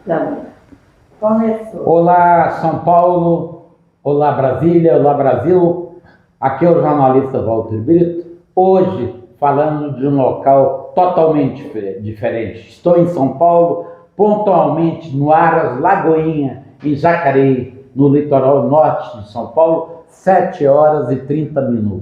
Não. Começou. Olá, São Paulo. Olá, Brasília. Olá, Brasil. Aqui é o jornalista Walter Brito. Hoje, falando de um local totalmente diferente. Estou em São Paulo, pontualmente no Aras Lagoinha, em Jacareí, no litoral norte de São Paulo, 7h30.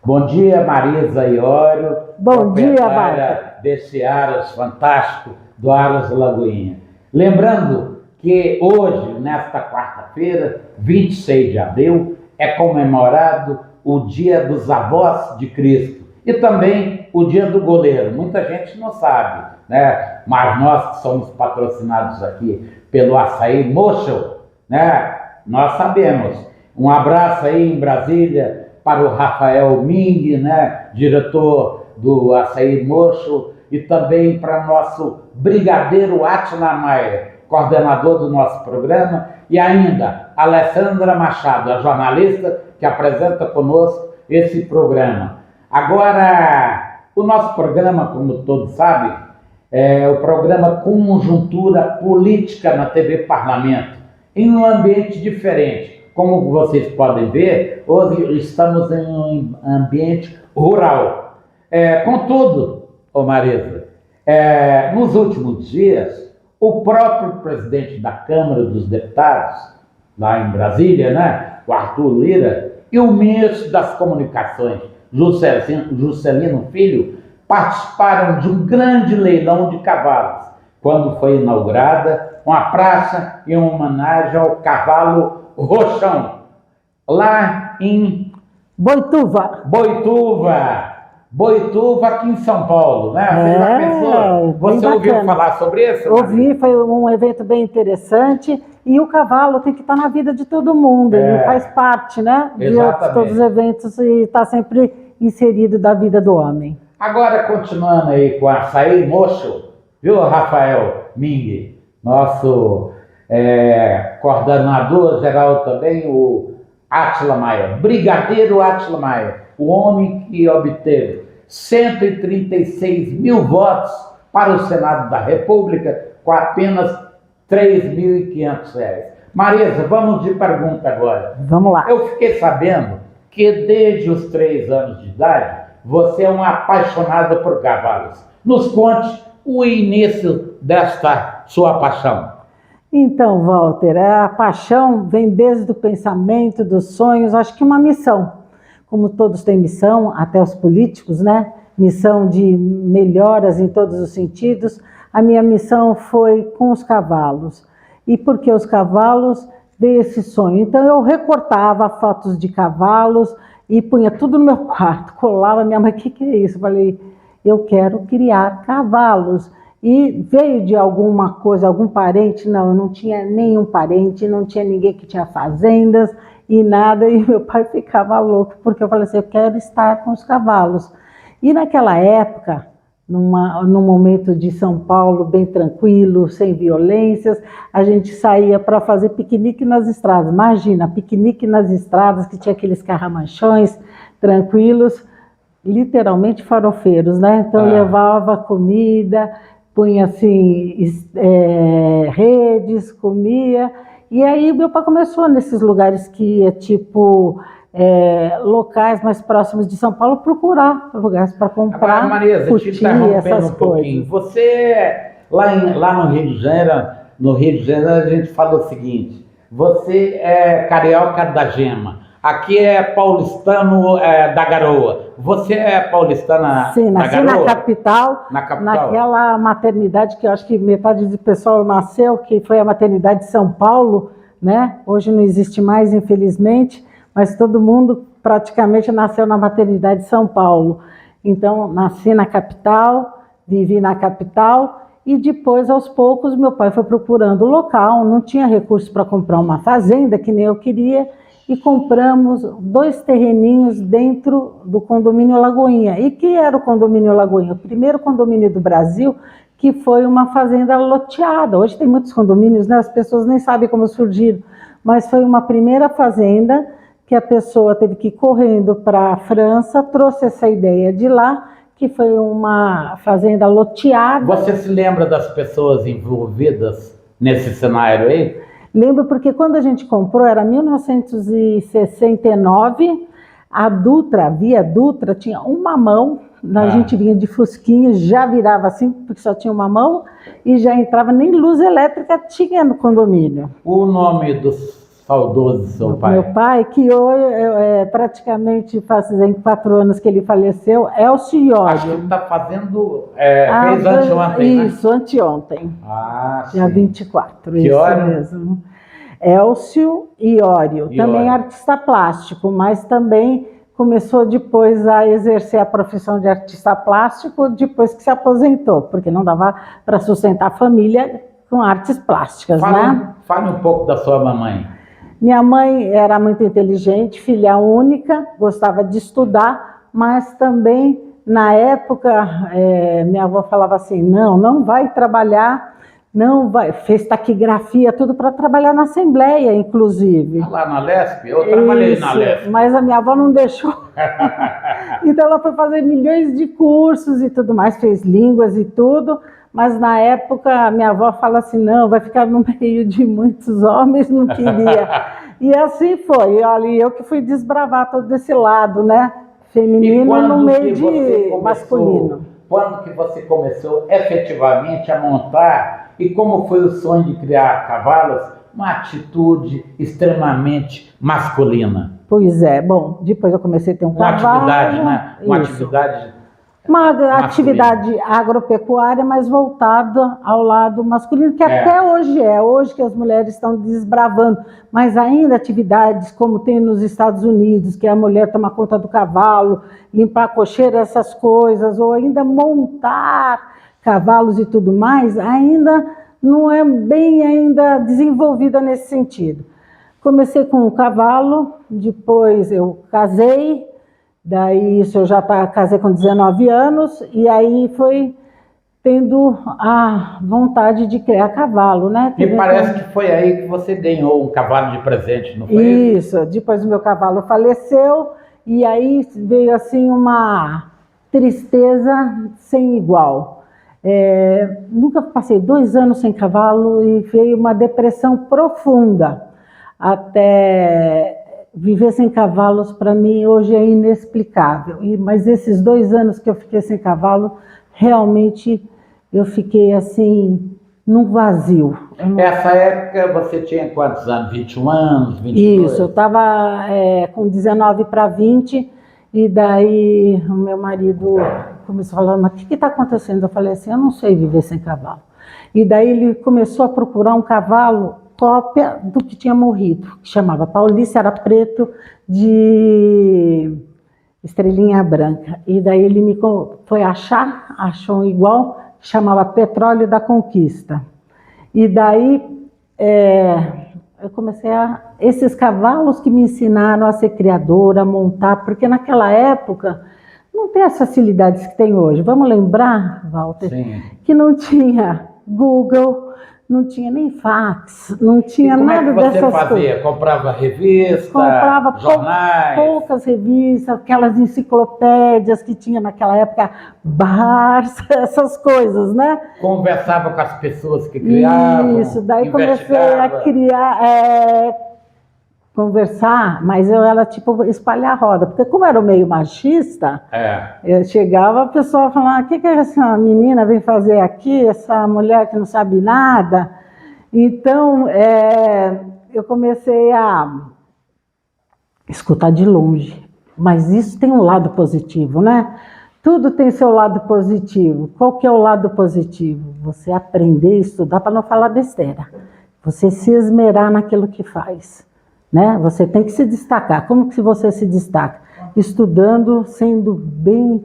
Bom dia, Marisa Iório. Bom dia, Walter. Desse Aras fantástico do Aras Lagoinha. Lembrando que hoje, nesta quarta-feira, 26 de abril, é comemorado o Dia dos Avós de Cristo e também o Dia do Goleiro. Muita gente não sabe, né? Mas nós que somos patrocinados aqui pelo Açaí Mocho, né? Nós sabemos. Um abraço aí em Brasília para o Rafael Ming, né? Diretor do Açaí Mocho, e também para nosso brigadeiro Átila Maia, coordenador do nosso programa, e ainda Alessandra Machado, a jornalista que apresenta conosco esse programa. Agora, o nosso programa, como todos sabem, é o programa Conjuntura Política na TV Parlamento, em um ambiente diferente. Como vocês podem ver, hoje estamos em um ambiente rural. Contudo, Marisa, nos últimos dias, o próprio presidente da Câmara dos Deputados, lá em Brasília, né, o Arthur Lira, e o ministro das Comunicações, Juscelino Filho, participaram de um grande leilão de cavalos, quando foi inaugurada uma praça em homenagem ao cavalo Roxão, lá em Boituva, aqui em São Paulo, né? Você ouviu falar sobre isso? Ouvi, foi um evento bem interessante, e o cavalo tem que estar na vida de todo mundo, ele faz parte, né, de todos os eventos e está sempre inserido da vida do homem. Agora, continuando aí com a Açaí Mocho, viu, Rafael Ming, nosso coordenador geral também, o Átila Maia, brigadeiro Átila Maia, o homem que obteve 136 mil votos para o Senado da República com apenas R$3.500. Marisa, vamos de pergunta agora. Vamos lá. Eu fiquei sabendo que desde os 3 anos de idade você é uma apaixonada por cavalos. Nos conte o início desta sua paixão. Então, Walter, a paixão vem desde o pensamento, dos sonhos, acho que uma missão. Como todos têm missão, até os políticos, né? Missão de melhoras em todos os sentidos. A minha missão foi com os cavalos. E porque os cavalos veio esse sonho. Então eu recortava fotos de cavalos e punha tudo no meu quarto, colava. Minha mãe, o que é isso? Eu falei, eu quero criar cavalos. E veio de alguma coisa, algum parente? Não, eu não tinha nenhum parente, não tinha ninguém que tinha fazendas e nada, e meu pai ficava louco, porque eu falei assim, eu quero estar com os cavalos. E naquela época, num momento de São Paulo bem tranquilo, sem violências, a gente saía para fazer piquenique nas estradas. Imagina, piquenique nas estradas, que tinha aqueles carramanchões tranquilos, literalmente farofeiros, né? Então eu levava comida, punha assim, redes, comia, e aí meu pai começou nesses lugares que é tipo locais mais próximos de São Paulo, procurar lugares para comprar. Agora, Marisa, te interrompendo um pouquinho. Você, lá no Rio de Janeiro, a gente fala o seguinte, você é carioca da gema. Aqui é paulistano da garoa. Você é paulistana Sim, nasci da garoa? Na capital, naquela maternidade que eu acho que metade do pessoal nasceu, que foi a maternidade de São Paulo, né? Hoje não existe mais, infelizmente, mas todo mundo praticamente nasceu na maternidade de São Paulo. Então, nasci na capital, vivi na capital, e depois, aos poucos, meu pai foi procurando local, não tinha recursos para comprar uma fazenda, que nem eu queria, e compramos 2 terreninhos dentro do condomínio Lagoinha. E que era o condomínio Lagoinha? O primeiro condomínio do Brasil, que foi uma fazenda loteada. Hoje tem muitos condomínios, né? As pessoas nem sabem como surgiram, mas foi uma primeira fazenda que a pessoa teve que ir correndo para a França, trouxe essa ideia de lá, que foi uma fazenda loteada. Você se lembra das pessoas envolvidas nesse cenário aí? Lembro porque quando a gente comprou, era 1969, a Dutra, Via Dutra, tinha uma mão, a gente vinha de fusquinha, já virava assim, porque só tinha uma mão, e já entrava, nem luz elétrica tinha no condomínio. O nome do saudoso seu pai? Meu pai, que hoje, praticamente fazem 4 anos que ele faleceu, Elcio Iório. Acho que ele está fazendo, fez anteontem, Isso, anteontem. Dia sim. 24, Que isso hora? mesmo. Elcio Iório, também artista plástico, mas também começou depois a exercer a profissão de artista plástico depois que se aposentou, porque não dava para sustentar a família com artes plásticas, né? Fale um pouco da sua mamãe. Minha mãe era muito inteligente, filha única, gostava de estudar, mas também, na época, minha avó falava assim, não vai trabalhar, não vai, fez taquigrafia, tudo para trabalhar na Assembleia, inclusive. Lá na Lesp? Eu trabalhei na Lesp. Mas a minha avó não deixou. Então ela foi fazer milhões de cursos e tudo mais, fez línguas e tudo, mas na época a minha avó fala assim, não, vai ficar no meio de muitos homens, não queria. E assim foi, olha, eu que fui desbravar todo esse lado, né, feminino no meio de masculino. Quando que você começou efetivamente a montar e como foi o sonho de criar cavalos? Uma atitude extremamente masculina. Pois é, bom, depois eu comecei a ter um cavalo. Atividade, né? Uma atividade agropecuária, mas voltada ao lado masculino, que até hoje hoje que as mulheres estão desbravando, mas ainda atividades como tem nos Estados Unidos, que a mulher toma conta do cavalo, limpar a cocheira, essas coisas, ou ainda montar cavalos e tudo mais, ainda não é bem ainda desenvolvida nesse sentido. Comecei com um cavalo, depois eu casei, daí isso eu já casei com 19 anos, e aí foi tendo a vontade de criar cavalo, né? E parece que foi aí que você ganhou um cavalo de presente, não foi? Isso, depois o meu cavalo faleceu, e aí veio assim uma tristeza sem igual. Nunca passei 2 anos sem cavalo e veio uma depressão profunda. Até viver sem cavalos, para mim, hoje é inexplicável. Mas esses 2 anos que eu fiquei sem cavalo, realmente eu fiquei assim, num vazio. Essa época você tinha quantos anos? 21 anos? 22? Isso, eu estava com 19 para 20, e daí o meu marido começou a falar, mas o que está acontecendo? Eu falei assim, eu não sei viver sem cavalo. E daí ele começou a procurar um cavalo cópia do que tinha morrido, que chamava Paulista, era preto de estrelinha branca. E daí ele foi achou um igual, que chamava Petróleo da Conquista. E daí eu comecei esses cavalos que me ensinaram a ser criadora, a montar, porque naquela época não tem as facilidades que tem hoje. Vamos lembrar, Walter, Sim. Que não tinha Google, não tinha nem fax, não tinha nada dessas coisas. Como é que você fazia? Comprava revista, comprava jornais? Poucas revistas, aquelas enciclopédias que tinha naquela época, Barça, essas coisas, né? Conversava com as pessoas que criavam. Isso, daí comecei a criar, conversar, mas eu era tipo espalhar a roda, porque como era o meio machista, eu chegava, a pessoa falava, o que essa menina vem fazer aqui, essa mulher que não sabe nada? Então, eu comecei a escutar de longe, mas isso tem um lado positivo, né? Tudo tem seu lado positivo. Qual que é o lado positivo? Você aprender a estudar para não falar besteira, você se esmerar naquilo que faz. Né? Você tem que se destacar. Como que você se destaca? Estudando, sendo bem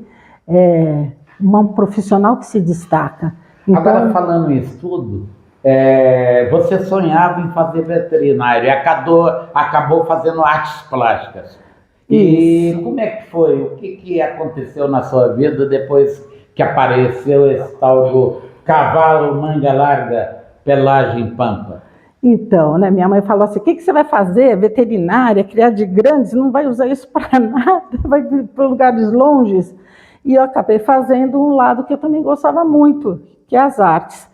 um profissional que se destaca. Então, agora, falando em estudo, você sonhava em fazer veterinário e acabou fazendo artes plásticas. E como é que foi? O que aconteceu na sua vida depois que apareceu esse tal do cavalo manga larga, pelagem pampa? Então, né, minha mãe falou assim, o que você vai fazer? Veterinária, criar de grandes, não vai usar isso para nada, vai para lugares longes. E eu acabei fazendo um lado que eu também gostava muito, que é as artes.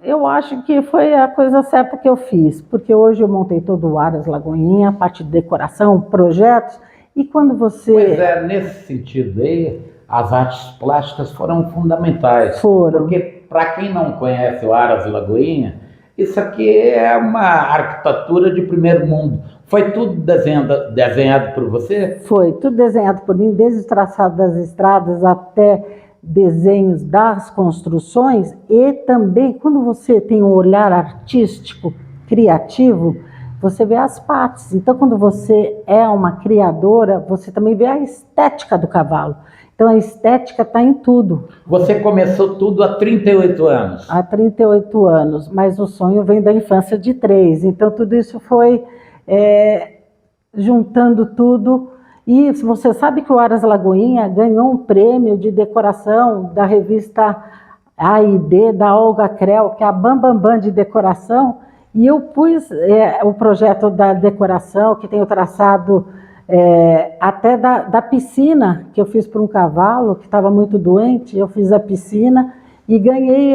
Eu acho que foi a coisa certa que eu fiz, porque hoje eu montei todo o Aras Lagoinha, a parte de decoração, projetos, e quando você... Pois é, nesse sentido aí, as artes plásticas foram fundamentais. Foram. Porque, para quem não conhece o Aras Lagoinha, isso aqui é uma arquitetura de primeiro mundo. Foi tudo desenhado por você? Foi, tudo desenhado por mim, desde o traçado das estradas até desenhos das construções, e também quando você tem um olhar artístico, criativo, você vê as partes. Então, quando você é uma criadora, você também vê a estética do cavalo. Então, a estética está em tudo. Você começou tudo há 38 anos? Há 38 anos, mas o sonho vem da infância de 3. Então, tudo isso foi juntando tudo. E você sabe que o Aras Lagoinha ganhou um prêmio de decoração da revista A&D, da Olga Krell, que é a Bambambam de decoração, e eu pus o projeto da decoração, que tem o traçado até da piscina, que eu fiz para um cavalo que estava muito doente, eu fiz a piscina e ganhei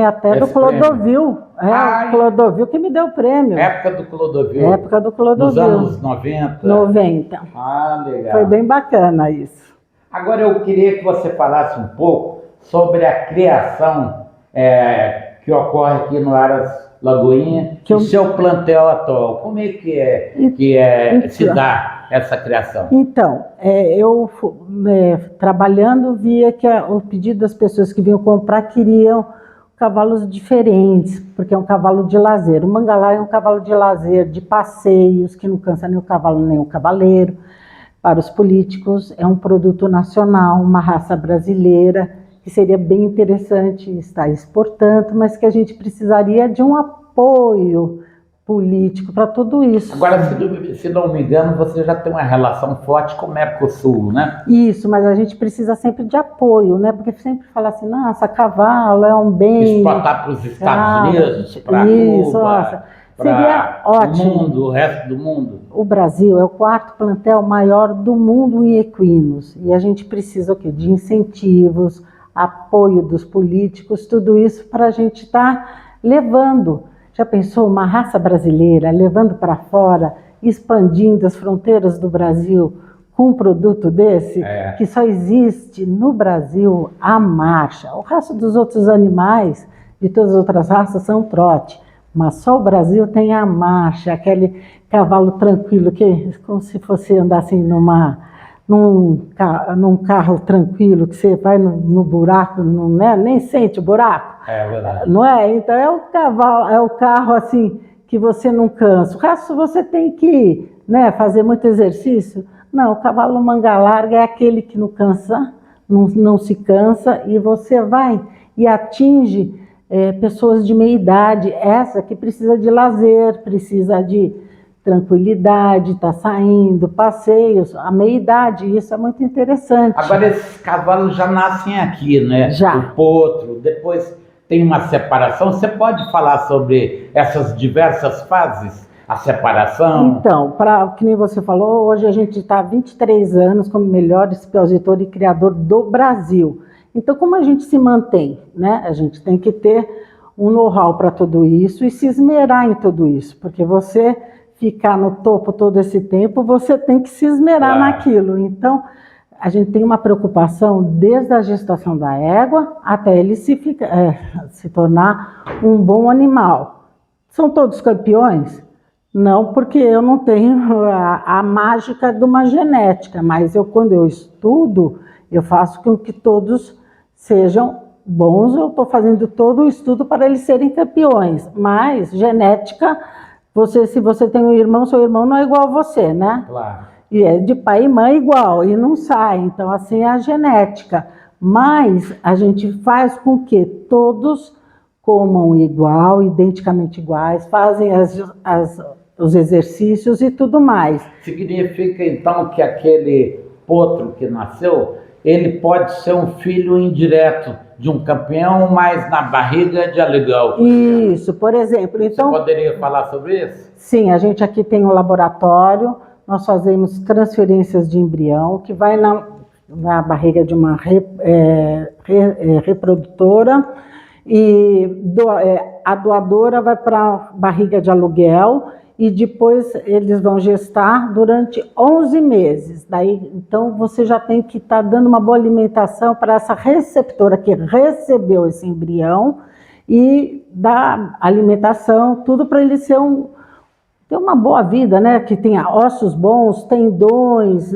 até do Clodovil. O Clodovil que me deu o prêmio. Época do Clodovil. Época do Clodovil. Nos anos 90. 90. Ah, legal. Foi bem bacana isso. Agora eu queria que você falasse um pouco sobre a criação que ocorre aqui no Aras Lagoinha, o seu plantel atual. Como é que se dá essa criação? Então, eu trabalhando via que o pedido das pessoas que vinham comprar queriam cavalos diferentes, porque é um cavalo de lazer. O Mangalá é um cavalo de lazer, de passeios, que não cansa nem o cavalo nem o cavaleiro. Para os políticos, é um produto nacional, uma raça brasileira, que seria bem interessante estar exportando, mas que a gente precisaria de um apoio político para tudo isso. Agora, se não me engano, você já tem uma relação forte com o Mercosul, né? Isso, mas a gente precisa sempre de apoio, né? Porque sempre fala assim, nossa, cavalo é um bem... Exportar para os Estados Unidos, para Cuba, seria ótimo. O resto do mundo. O Brasil é o 4º plantel maior do mundo em equinos, e a gente precisa o quê? De incentivos, apoio dos políticos, tudo isso para a gente estar levando. Já pensou uma raça brasileira levando para fora, expandindo as fronteiras do Brasil com um produto desse, que só existe no Brasil a marcha. O resto dos outros animais, de todas as outras raças, são trote. Mas só o Brasil tem a marcha, aquele cavalo tranquilo, que como se fosse andar assim num carro tranquilo, que você vai no buraco, nem sente o buraco. É verdade. Não é? Então é o carro assim que você não cansa. O resto você tem que fazer muito exercício. Não, o cavalo manga larga é aquele que não cansa, não se cansa, e você vai e atinge pessoas de meia idade, essa que precisa de lazer, precisa de tranquilidade, tá saindo, passeios, a meia idade, isso é muito interessante. Agora esses cavalos já nascem aqui, né? Já. O potro, depois tem uma separação. Você pode falar sobre essas diversas fases? A separação? Então, que nem você falou, hoje a gente está há 23 anos como melhor expositor e criador do Brasil. Então, como a gente se mantém, né? A gente tem que ter um know-how para tudo isso e se esmerar em tudo isso, porque você ficar no topo todo esse tempo, você tem que se esmerar naquilo. Então, a gente tem uma preocupação desde a gestação da égua até ele se tornar um bom animal. São todos campeões? Não, porque eu não tenho a mágica de uma genética, mas quando eu estudo, eu faço com que todos sejam bons. Eu estou fazendo todo o estudo para eles serem campeões, mas genética, se você tem um irmão, seu irmão não é igual a você, né? Claro. E é de pai e mãe igual, e não sai. Então, assim é a genética. Mas a gente faz com que todos comam igual, identicamente iguais, fazem os exercícios e tudo mais. Significa, então, que aquele potro que nasceu, ele pode ser um filho indireto de um campeão, mas na barriga de aluguel. Isso, por exemplo. Então, você poderia falar sobre isso? Sim, a gente aqui tem um laboratório, nós fazemos transferências de embrião, que vai na barriga de uma reprodutora, e a doadora vai para a barriga de aluguel e depois eles vão gestar durante 11 meses. Daí, então você já tem que estar dando uma boa alimentação para essa receptora que recebeu esse embrião e dar alimentação, tudo para ele ter uma boa vida, né? Que tenha ossos bons, tendões,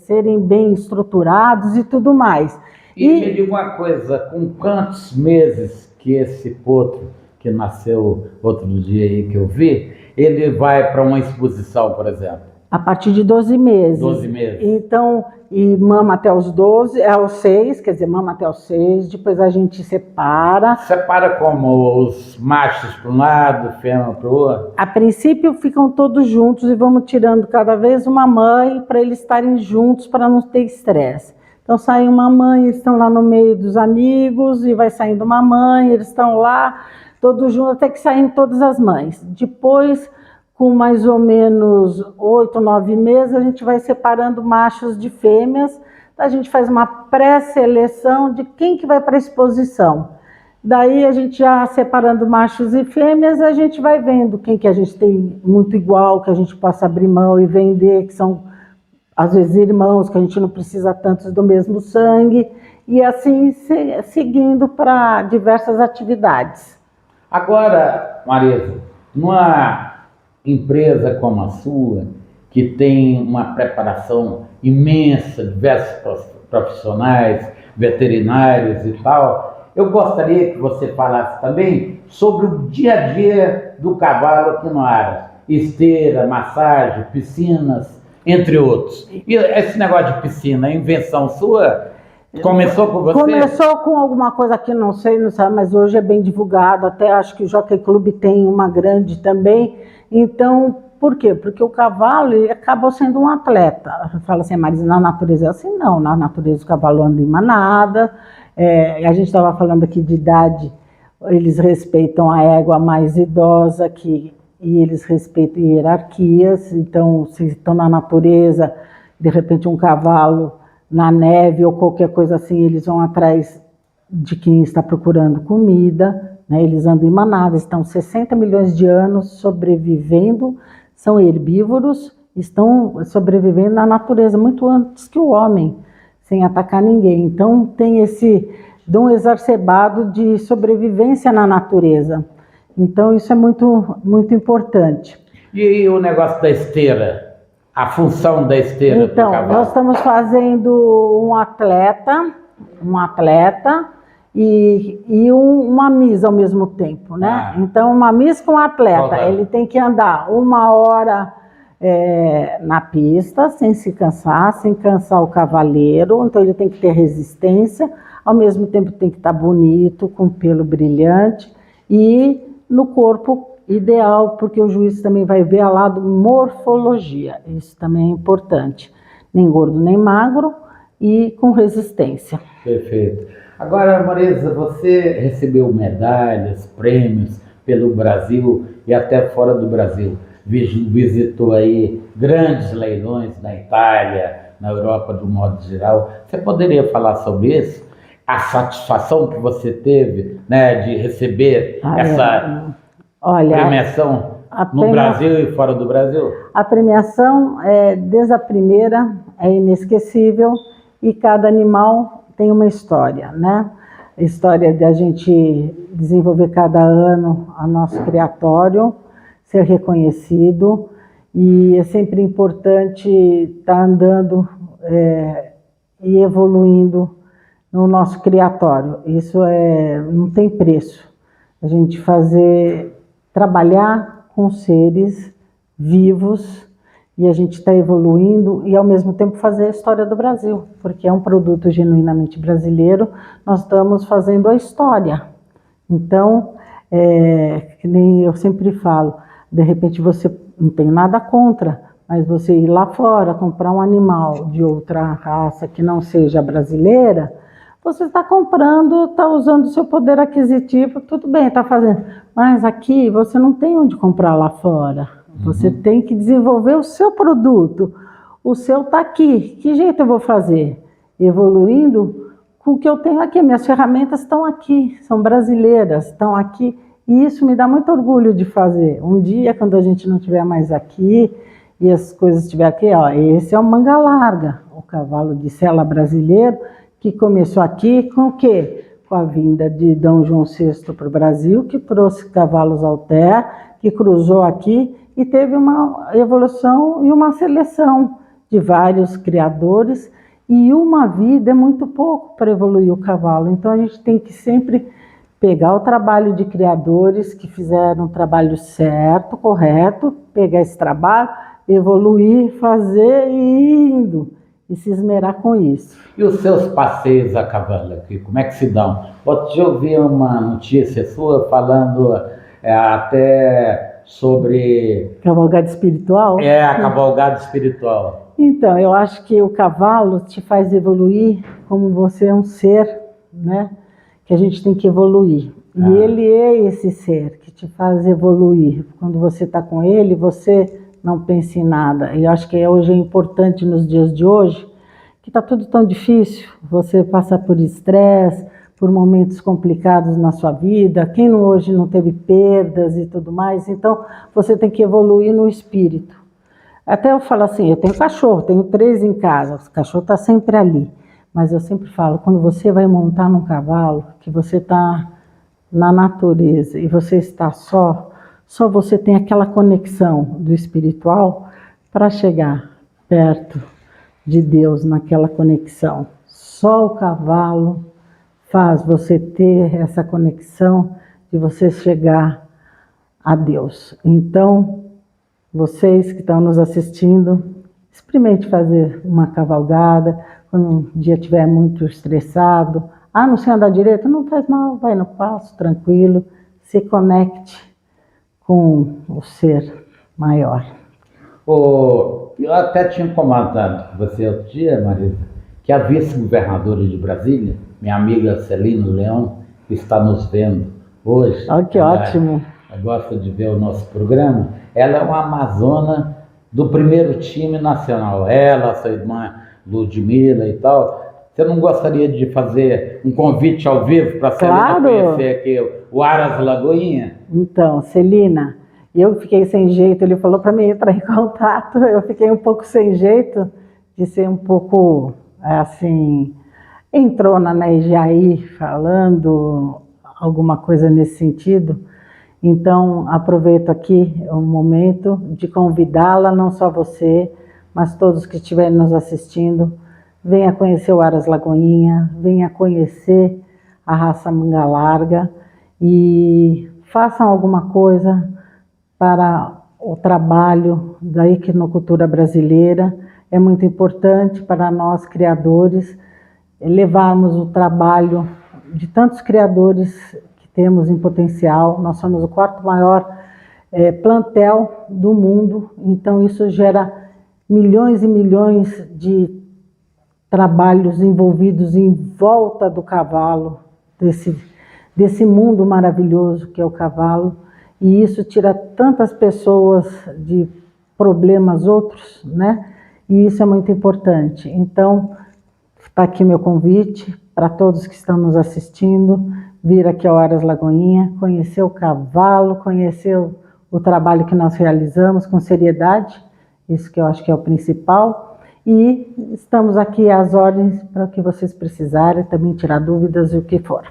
serem bem estruturados e tudo mais. E me diga uma coisa, com quantos meses que esse potro, que nasceu outro dia aí que eu vi, ele vai para uma exposição, por exemplo? A partir de 12 meses. 12 meses. Então, e mama até os 12, aos 6, quer dizer, mama até os 6, depois a gente separa. Separa como os machos para um lado, fêmea para o outro? A princípio ficam todos juntos e vamos tirando cada vez uma mãe para eles estarem juntos, para não ter estresse. Então sai uma mãe, eles estão lá no meio dos amigos e vai saindo uma mãe, eles estão lá todos juntos até que saem todas as mães. Depois, com mais ou menos 8, 9 meses, a gente vai separando machos de fêmeas. A gente faz uma pré-seleção de quem que vai para a exposição. Daí a gente já separando machos e fêmeas, a gente vai vendo quem que a gente tem muito igual, que a gente possa abrir mão e vender, que são às vezes irmãos, que a gente não precisa tantos do mesmo sangue, e assim seguindo para diversas atividades. Agora, Marisa, numa empresa como a sua, que tem uma preparação imensa, diversos profissionais, veterinários e tal, eu gostaria que você falasse também sobre o dia a dia do cavalo aqui no Aras. Esteira, massagem, piscinas, entre outros. E esse negócio de piscina, é invenção sua? Começou com você? Começou com alguma coisa que não sei, mas hoje é bem divulgado. Até acho que o Jockey Club tem uma grande também. Então, por quê? Porque o cavalo ele acabou sendo um atleta. Fala assim, mas na natureza é assim? Não, na natureza o cavalo anda em manada. A gente estava falando aqui de idade, eles respeitam a égua mais idosa e eles respeitam hierarquias. Então, se estão na natureza, de repente um cavalo na neve ou qualquer coisa assim, eles vão atrás de quem está procurando comida, né? Eles andam em manadas, estão 60 milhões de anos sobrevivendo, são herbívoros, estão sobrevivendo na natureza muito antes que o homem, sem atacar ninguém. Então tem esse dom exacerbado de sobrevivência na natureza. Então isso é muito, muito importante. E o negócio da esteira? A função da esteira do cavalo? Nós estamos fazendo um atleta e uma miss ao mesmo tempo, né? Então, uma miss com um atleta, ele tem que andar 1 hora na pista, sem se cansar, sem cansar o cavaleiro. Então, ele tem que ter resistência, ao mesmo tempo tem que estar bonito, com pelo brilhante e no corpo ideal, porque o juiz também vai ver a lado morfologia, isso também é importante, nem gordo nem magro e com resistência. Perfeito. Agora, Marisa, você recebeu medalhas, prêmios pelo Brasil e até fora do Brasil, visitou aí grandes leilões na Itália, na Europa de um modo geral. Você poderia falar sobre isso? A satisfação que você teve, né, de receber essa premiação no Brasil e fora do Brasil? A premiação, desde a primeira, é inesquecível e cada animal tem uma história, né? A história de a gente desenvolver cada ano o nosso criatório, ser reconhecido, e é sempre importante estar andando e evoluindo no nosso criatório. Isso não tem preço. A gente trabalhar com seres vivos e a gente está evoluindo e ao mesmo tempo fazer a história do Brasil, porque é um produto genuinamente brasileiro, nós estamos fazendo a história. Então, que nem eu sempre falo, de repente você não tem nada contra, mas você ir lá fora comprar um animal de outra raça que não seja brasileira, você está comprando, está usando o seu poder aquisitivo, tudo bem, está fazendo. Mas aqui você não tem onde comprar lá fora. Você tem que desenvolver o seu produto. O seu está aqui. Que jeito eu vou fazer? Evoluindo com o que eu tenho aqui. Minhas ferramentas estão aqui, são brasileiras, estão aqui. E isso me dá muito orgulho de fazer. Um dia, quando a gente não estiver mais aqui e as coisas estiverem aqui, ó, esse é o Manga Larga, o cavalo de sela brasileiro, que começou aqui com o quê? Com a vinda de Dom João VI para o Brasil, que trouxe cavalos alter, que cruzou aqui e teve uma evolução e uma seleção de vários criadores. E uma vida é muito pouco para evoluir o cavalo. Então a gente tem que sempre pegar o trabalho de criadores que fizeram o trabalho certo, correto, pegar esse trabalho, evoluir, fazer e ir indo. E se esmerar com isso. E os seus passeios a cavalo aqui, como é que se dão? Outro dia eu vi uma notícia sua falando até sobre... Cavalgada espiritual? A cavalgada espiritual. Então, eu acho que o cavalo te faz evoluir como você é um ser, né? Que a gente tem que evoluir. E ele é esse ser que te faz evoluir. Quando você está com ele, você não pensa em nada. E eu acho que hoje é importante nos dias de hoje, que está tudo tão difícil. Você passa por estresse, por momentos complicados na sua vida. Quem hoje não teve perdas e tudo mais? Então, você tem que evoluir no espírito. Até eu falo assim, eu tenho cachorro, tenho 3 em casa, o cachorro está sempre ali. Mas eu sempre falo, quando você vai montar num cavalo, que você está na natureza e você está só você tem aquela conexão do espiritual para chegar perto de Deus naquela conexão. Só o cavalo faz você ter essa conexão de você chegar a Deus. Então, vocês que estão nos assistindo, experimente fazer uma cavalgada, quando um dia estiver muito estressado. Não sei andar direito? Não faz mal, vai no passo, tranquilo, se conecte com o ser maior. Eu até tinha comentado com você outro dia, Marisa, que a vice-governadora de Brasília, minha amiga Celina Leão, que está nos vendo hoje. Que ótimo! Ela gosta de ver o nosso programa. Ela é uma amazona do primeiro time nacional. Ela, sua irmã Ludmila e tal. Você não gostaria de fazer um convite ao vivo para a Celina conhecer aqui o Aras Lagoinha? Então, Celina, eu fiquei sem jeito, ele falou para mim entrar em contato, eu fiquei um pouco sem jeito de ser um pouco, assim, entrona, né, Jair falando alguma coisa nesse sentido. Então, aproveito aqui o momento de convidá-la, não só você, mas todos que estiverem nos assistindo, venha conhecer o Aras Lagoinha, venha conhecer a raça Manga Larga e façam alguma coisa para o trabalho da equinocultura brasileira. É muito importante para nós criadores levarmos o trabalho de tantos criadores que temos em potencial. Nós somos o 4º maior plantel do mundo, então isso gera milhões e milhões de trabalhos envolvidos em volta do cavalo, desse mundo maravilhoso que é o cavalo, e isso tira tantas pessoas de problemas outros, né? E isso é muito importante. Então, está aqui meu convite para todos que estão nos assistindo, vir aqui ao Aras Lagoinha, conhecer o cavalo, conhecer o trabalho que nós realizamos com seriedade, isso que eu acho que é o principal. E estamos aqui às ordens para o que vocês precisarem, também tirar dúvidas e o que for.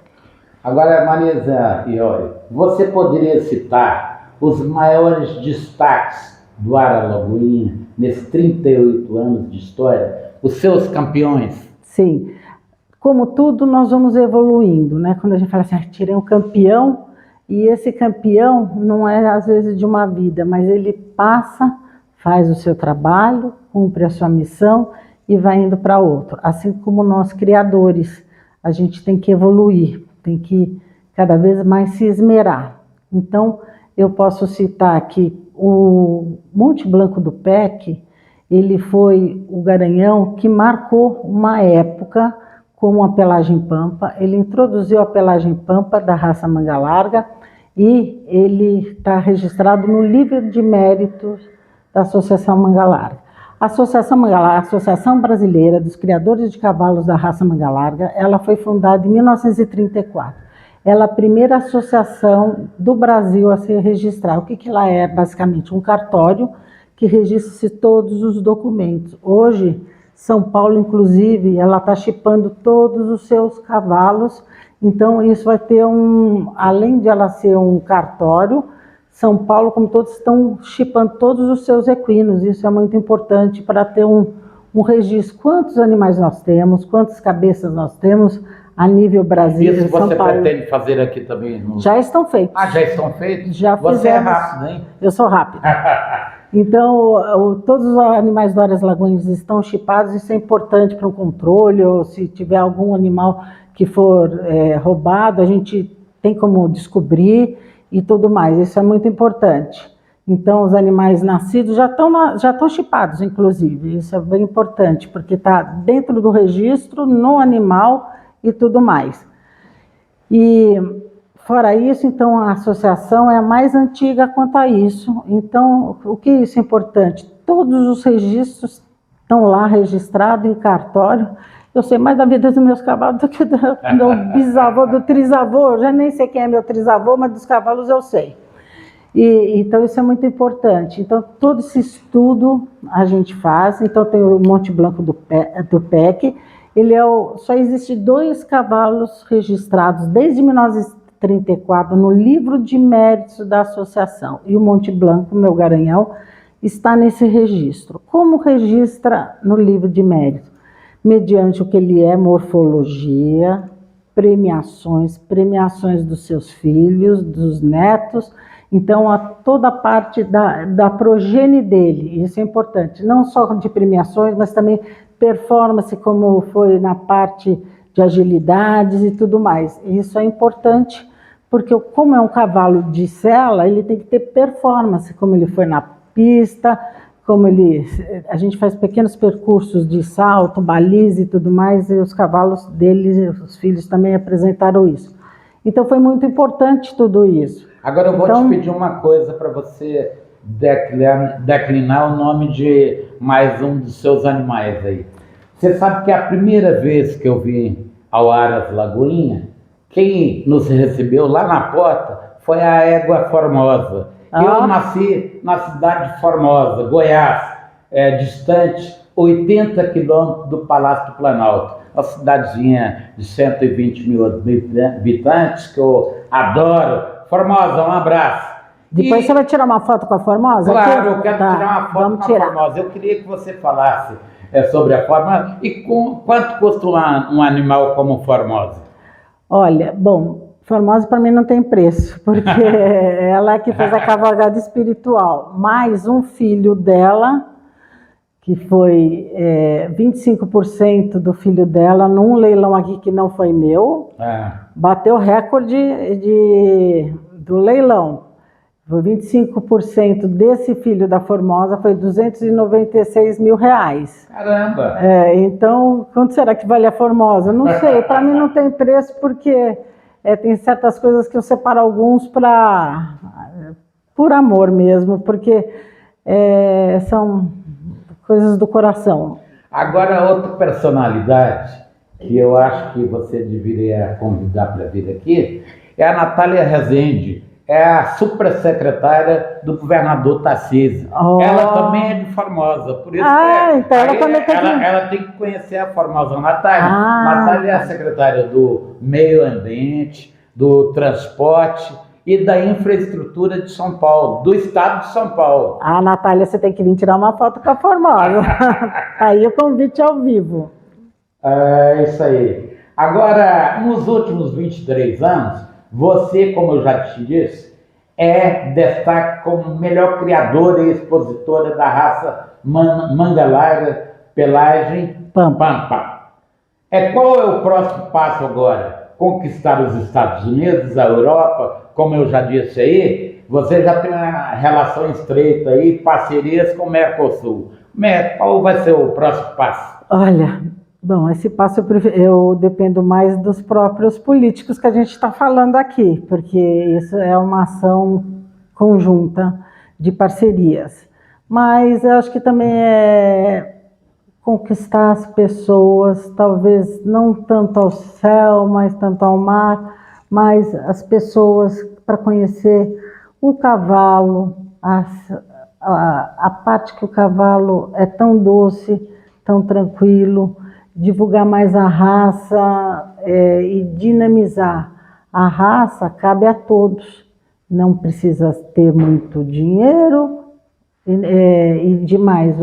Agora, Marisa Iori, você poderia citar os maiores destaques do Aras Lagoinha nesses 38 anos de história? Os seus campeões? Sim. Como tudo, nós vamos evoluindo, né? Quando a gente fala assim, tirei um campeão, e esse campeão não é às vezes de uma vida, mas ele passa, faz o seu trabalho, cumpre a sua missão e vai indo para outro. Assim como nós criadores, a gente tem que evoluir, tem que cada vez mais se esmerar. Então, eu posso citar aqui o Monte Blanco do Peck. Ele foi o garanhão que marcou uma época como a pelagem pampa. Ele introduziu a pelagem pampa da raça Manga Larga e ele está registrado no livro de méritos da Associação Manga Larga. A Associação Manga Larga, a Associação Brasileira dos Criadores de Cavalos da Raça Manga Larga, ela foi fundada em 1934. Ela é a primeira associação do Brasil a se registrar. O que ela é, basicamente? Um cartório que registra todos os documentos. Hoje, São Paulo, inclusive, ela está chipando todos os seus cavalos. Então, isso vai ter além de ela ser um cartório, São Paulo, como todos, estão chipando todos os seus equinos. Isso é muito importante para ter um registro. Quantos animais nós temos, quantas cabeças nós temos a nível Brasil. Isso São você Paulo. pretende fazer aqui também? Já estão feitos. Ah, já estão feitos? Já você fizemos. É rápido, hein? Eu sou rápido. Então, todos os animais do Áreas Lagoinhas estão chipados. Isso é importante para um controle, ou se tiver algum animal que for roubado, a gente tem como descobrir e tudo mais. Isso é muito importante. Então, os animais nascidos já estão chipados, inclusive. Isso é bem importante, porque está dentro do registro, no animal e tudo mais. E, fora isso, então, a associação é a mais antiga quanto a isso. Então, o que isso é importante? Todos os registros estão lá registrados em cartório. Eu sei mais da vida dos meus cavalos do que do meu bisavô, do trisavô. Eu já nem sei quem é meu trisavô, mas dos cavalos eu sei. Então, isso é muito importante. Então, todo esse estudo a gente faz. Então, tem o Monte Blanco do PEC. Só existe 2 cavalos registrados desde 1934 no livro de méritos da associação. E o Monte Blanco, meu garanhão, está nesse registro. Como registra no livro de méritos? Mediante o que ele é, morfologia, premiações dos seus filhos, dos netos. Então, toda a parte da progenie dele, isso é importante, não só de premiações, mas também performance, como foi na parte de agilidades e tudo mais. Isso é importante, porque como é um cavalo de sela, ele tem que ter performance, como ele foi na pista, a gente faz pequenos percursos de salto, baliza e tudo mais, e os cavalos deles, os filhos também apresentaram isso. Então, foi muito importante tudo isso. Agora eu vou te pedir uma coisa para você declinar o nome de mais um dos seus animais aí. Você sabe que a primeira vez que eu vim ao Áreas Lagoinha, quem nos recebeu lá na porta foi a égua Formosa. Eu nasci na cidade de Formosa, Goiás, distante 80 quilômetros do Palácio do Planalto. Uma cidadezinha de 120 mil habitantes que eu adoro. Formosa, um abraço. Depois você vai tirar uma foto com a Formosa? Claro, eu quero tirar uma foto com a Formosa. Eu queria que você falasse sobre a Formosa. E quanto custa um animal como Formosa? Olha, bom, Formosa para mim não tem preço, porque ela é que fez a cavalgada espiritual. Mais um filho dela, que foi 25% do filho dela, num leilão aqui que não foi meu, bateu o recorde do leilão. Foi 25% desse filho da Formosa, foi R$296 mil. Caramba! Então, quanto será que vale a Formosa? Não sei, para mim não tem preço, porque tem certas coisas que eu separo alguns por amor mesmo, porque são coisas do coração. Agora, outra personalidade que eu acho que você deveria convidar para vir aqui é a Natália Rezende. É a supersecretária do governador Tarcísio. Ela também é de Formosa, por isso então ela tem que conhecer a Formosa. Natália é a secretária do Meio Ambiente, do Transporte e da Infraestrutura de São Paulo, do Estado de São Paulo. Natália, você tem que vir tirar uma foto com a Formosa. Aí o convite ao vivo. É isso aí. Agora, nos últimos 23 anos, você, como eu já te disse, é destaque como melhor criadora e expositora da raça Manga Larga Pelagem Pampa. Qual é o próximo passo agora? Conquistar os Estados Unidos, a Europa, como eu já disse aí, você já tem uma relação estreita aí, parcerias com o Mercosul. Qual vai ser o próximo passo? Olha, bom, esse passo eu dependo mais dos próprios políticos que a gente está falando aqui, porque isso é uma ação conjunta de parcerias. Mas eu acho que também é conquistar as pessoas, talvez não tanto ao céu, mas tanto ao mar, mas as pessoas para conhecer o cavalo, a parte que o cavalo é tão doce, tão tranquilo, divulgar mais a raça e dinamizar. A raça cabe a todos, não precisa ter muito dinheiro e demais,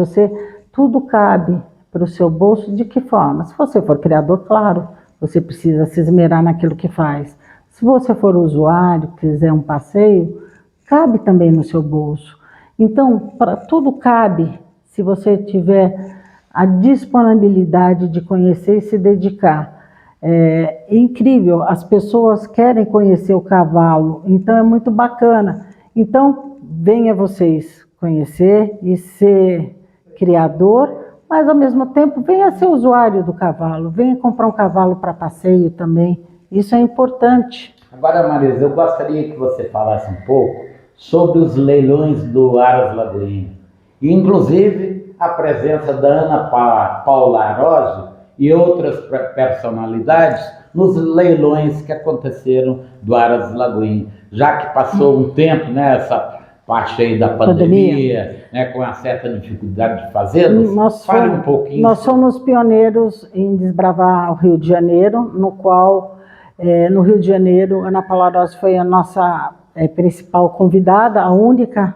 tudo cabe para o seu bolso. De que forma? Se você for criador, claro, você precisa se esmerar naquilo que faz. Se você for usuário, quiser um passeio, cabe também no seu bolso. Então, tudo cabe se você tiver a disponibilidade de conhecer e se dedicar. É incrível, as pessoas querem conhecer o cavalo, então é muito bacana. Então, venha vocês conhecer e ser criador, mas ao mesmo tempo venha ser usuário do cavalo, venha comprar um cavalo para passeio também, isso é importante. Agora, Marisa, eu gostaria que você falasse um pouco sobre os leilões do Aras Lagoinha, inclusive a presença da Ana Paula Arósio e outras personalidades nos leilões que aconteceram do Aras Lagoinha, já que passou um tempo, né, essa parte aí da pandemia, né, com uma certa dificuldade de fazê-los. Fale um pouquinho. Nós somos pioneiros em desbravar o Rio de Janeiro, no qual, no Rio de Janeiro, Ana Paula Arósio foi a nossa principal convidada, a única,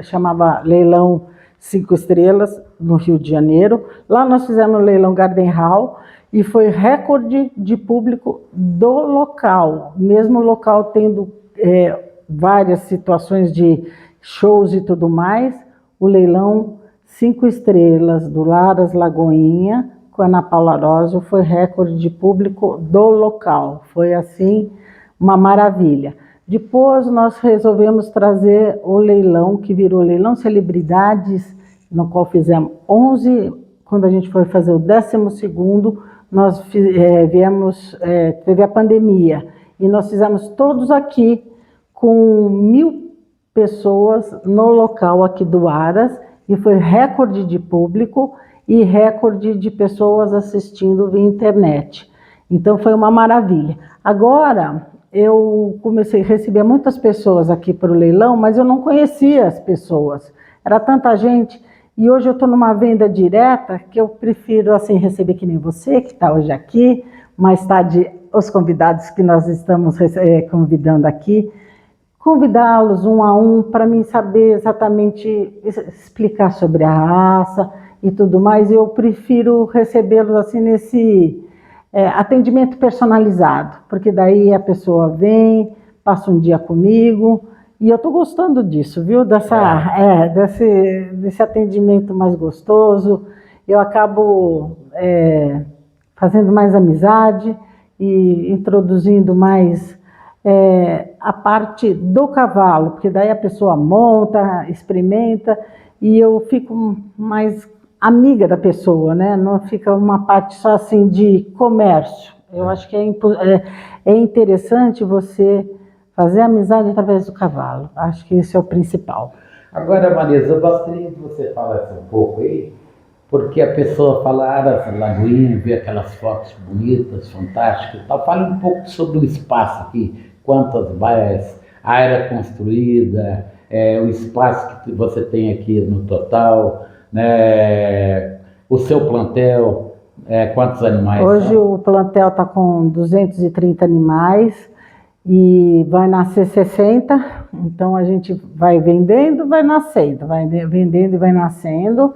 chamava Leilão 5 Estrelas, no Rio de Janeiro. Lá nós fizemos o Leilão Garden Hall e foi recorde de público do local, mesmo o local tendo várias situações de shows e tudo mais. O Leilão 5 Estrelas do Aras Lagoinha, com a Ana Paula Arósio, foi recorde de público do local. Foi assim uma maravilha. Depois nós resolvemos trazer o leilão, que virou Leilão Celebridades, no qual fizemos 11, quando a gente foi fazer o 12º, nós teve a pandemia, e nós fizemos todos aqui, com 1.000 pessoas no local aqui do Aras, e foi recorde de público e recorde de pessoas assistindo via internet. Então foi uma maravilha. Agora, eu comecei a receber muitas pessoas aqui para o leilão, mas eu não conhecia as pessoas. Era tanta gente, e hoje eu estou numa venda direta que eu prefiro assim receber que nem você, que está hoje aqui, mais tarde os convidados que nós estamos convidando aqui, convidá-los um a um para mim saber exatamente explicar sobre a raça e tudo mais. Eu prefiro recebê-los assim nesse atendimento personalizado, porque daí a pessoa vem, passa um dia comigo, e eu estou gostando disso, viu? Desse atendimento mais gostoso. Eu acabo fazendo mais amizade e introduzindo mais a parte do cavalo, porque daí a pessoa monta, experimenta, e eu fico mais amiga da pessoa, né? Não fica uma parte só assim de comércio. Eu acho que é interessante você fazer amizade através do cavalo. Acho que isso é o principal. Agora, Marisa, eu gostaria que você falasse um pouco aí, porque a pessoa fala Aras Lagoinha, vê aquelas fotos bonitas, fantásticas e tal. Fale um pouco sobre o espaço aqui, quantas baias, a área construída, o espaço que você tem aqui no total, né, o seu plantel, quantos animais? Hoje o plantel está com 230 animais e vai nascer 60, então a gente vai vendendo, vai nascendo, vai vendendo e vai nascendo,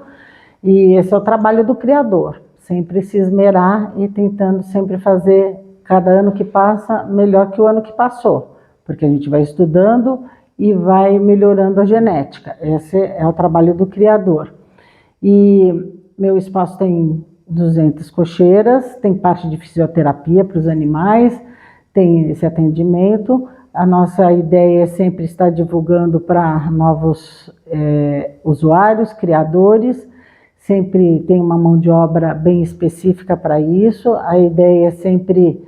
e esse é o trabalho do criador, sempre se esmerar e tentando sempre fazer cada ano que passa melhor que o ano que passou, porque a gente vai estudando e vai melhorando a genética. Esse é o trabalho do criador. E meu espaço tem 200 cocheiras, tem parte de fisioterapia para os animais, tem esse atendimento. A nossa ideia é sempre estar divulgando para novos usuários, criadores, sempre tem uma mão de obra bem específica para isso. A ideia é sempre,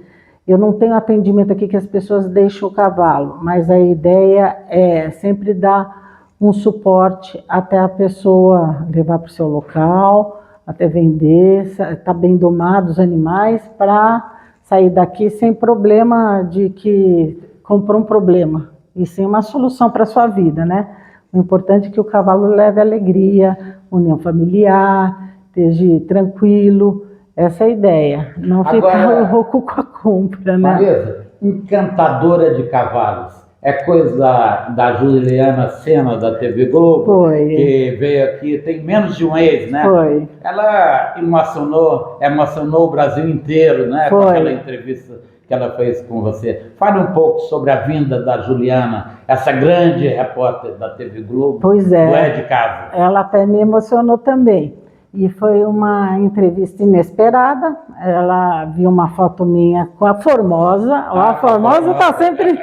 eu não tenho atendimento aqui que as pessoas deixem o cavalo, mas a ideia é sempre dar um suporte até a pessoa levar para o seu local, até vender, tá bem domado os animais para sair daqui sem problema de que comprou um problema, e sim uma solução para a sua vida, né? O importante é que o cavalo leve alegria, união familiar, esteja tranquilo, essa é a ideia, não ficar louco com a compra, né? Marisa, encantadora de cavalos, é coisa da Juliana Senna, da TV Globo, Foi. Que veio aqui, tem menos de um mês, né? Foi. Ela emocionou o Brasil inteiro, né? Foi. Com aquela entrevista que ela fez com você. Fale um pouco sobre a vinda da Juliana, essa grande repórter da TV Globo. Pois é. Do É de Casa. Ela até me emocionou também. E foi uma entrevista inesperada. Ela viu uma foto minha com a Formosa. A Formosa está sempre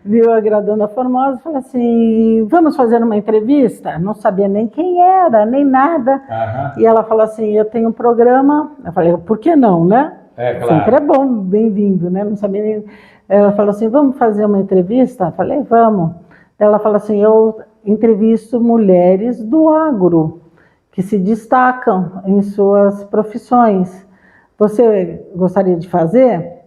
viu agradando a Formosa. Falou assim, vamos fazer uma entrevista? Não sabia nem quem era, nem nada. E ela falou assim, eu tenho um programa. Eu falei, por que não, né? Claro. Sempre é bom, bem-vindo, né? Não sabia nem... Ela falou assim, vamos fazer uma entrevista? Eu falei, vamos. Ela falou assim, eu entrevisto mulheres do agro, que se destacam em suas profissões. Você gostaria de fazer?